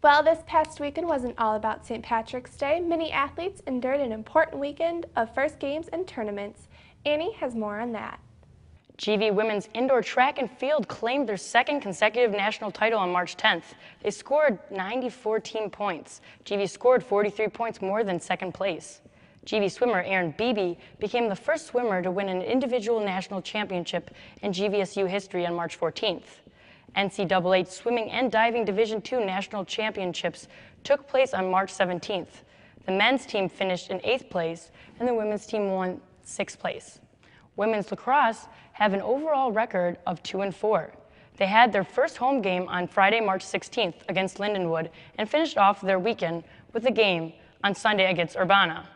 Well, this past weekend wasn't all about St. Patrick's Day. Many athletes endured an important weekend of first games and tournaments. Annie has more on that. GV women's indoor track and field claimed their second consecutive national title on March 10th. They scored 94 team points. GV scored 43 points more than second place. GV swimmer Erin Beebe became the first swimmer to win an individual national championship in GVSU history on March 14th. NCAA Swimming and Diving Division II National Championships took place on March 17th. The men's team finished in 8th place, and the women's team won 6th place. Women's lacrosse have an overall record of 2-4. They had their first home game on Friday, March 16th against Lindenwood and finished off their weekend with a game on Sunday against Urbana.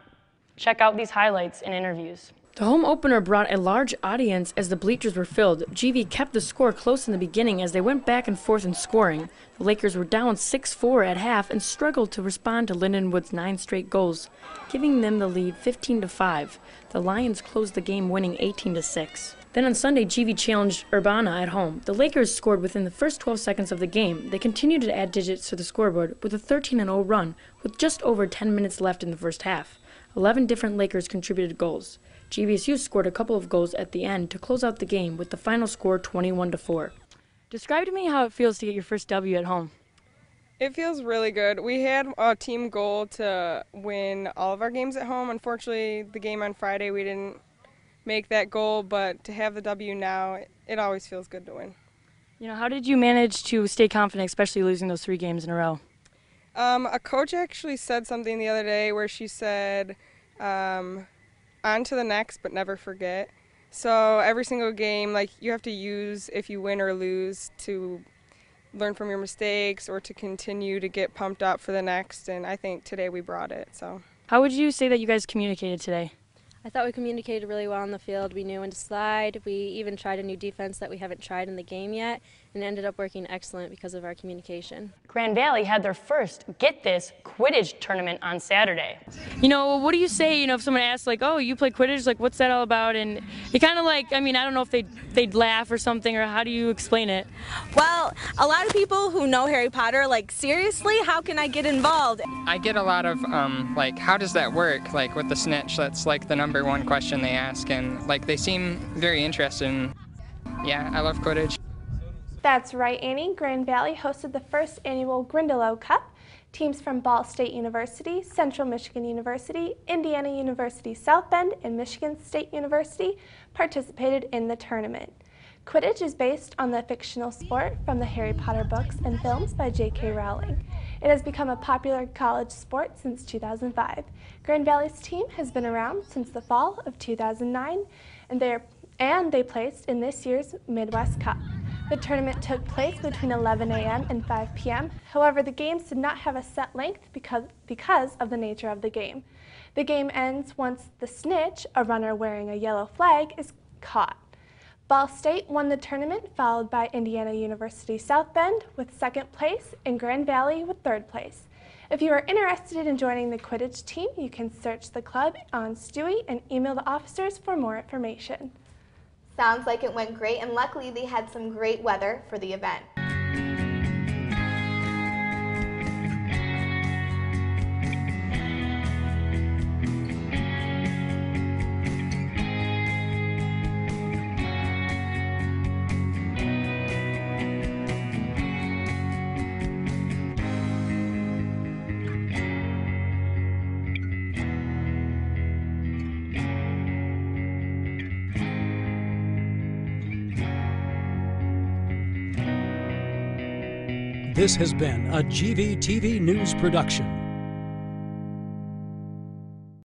Check out these highlights and interviews. The home opener brought a large audience as the bleachers were filled. GV kept the score close in the beginning as they went back and forth in scoring. The Lakers were down 6-4 at half and struggled to respond to Lindenwood's 9 straight goals, giving them the lead 15-5. The Lions closed the game winning 18-6. Then on Sunday, GV challenged Urbana at home. The Lakers scored within the first 12 seconds of the game. They continued to add digits to the scoreboard with a 13-0 run with just over 10 minutes left in the first half. 11 different Lakers contributed goals. GVSU scored a couple of goals at the end to close out the game with the final score 21-4. Describe to me how it feels to get your first W at home. It feels really good. We had a team goal to win all of our games at home. Unfortunately, the game on Friday, we didn't make that goal, but to have the W now, it always feels good to win. You know, how did you manage to stay confident, especially losing those 3 games in a row? A coach actually said something the other day where she said, on to the next, but never forget. So every single game, like, you have to use, if you win or lose, to learn from your mistakes or to continue to get pumped up for the next, and I think today we brought it. So, how would you say that you guys communicated today? I thought we communicated really well on the field. We knew when to slide. We even tried a new defense that we haven't tried in the game yet, and it ended up working excellent because of our communication. Grand Valley had their first, get this, Quidditch tournament on Saturday. You know, what do you say, if someone asks, like, oh, you play Quidditch, like, what's that all about? And you kind of like, I don't know if they'd laugh or something, or how do you explain it? Well, a lot of people who know Harry Potter, like, seriously, how can I get involved? I get a lot of, like, how does that work? Like, with the snitch, that's like the number one question they ask, and, like, they seem very interested in, yeah, I love Quidditch. That's right, Annie. Grand Valley hosted the first annual Grindylow Cup. Teams from Ball State University, Central Michigan University, Indiana University South Bend, and Michigan State University participated in the tournament. Quidditch is based on the fictional sport from the Harry Potter books and films by J.K. Rowling. It has become a popular college sport since 2005. Grand Valley's team has been around since the fall of 2009, and they placed in this year's Midwest Cup. The tournament took place between 11 a.m. and 5 p.m. However, the games did not have a set length because of the nature of the game. The game ends once the snitch, a runner wearing a yellow flag, is caught. Ball State won the tournament, followed by Indiana University South Bend with 2nd place and Grand Valley with 3rd place. If you are interested in joining the Quidditch team, you can search the club on Stewie and email the officers for more information. Sounds like it went great, and luckily they had some great weather for the event. This has been a GVTV News production.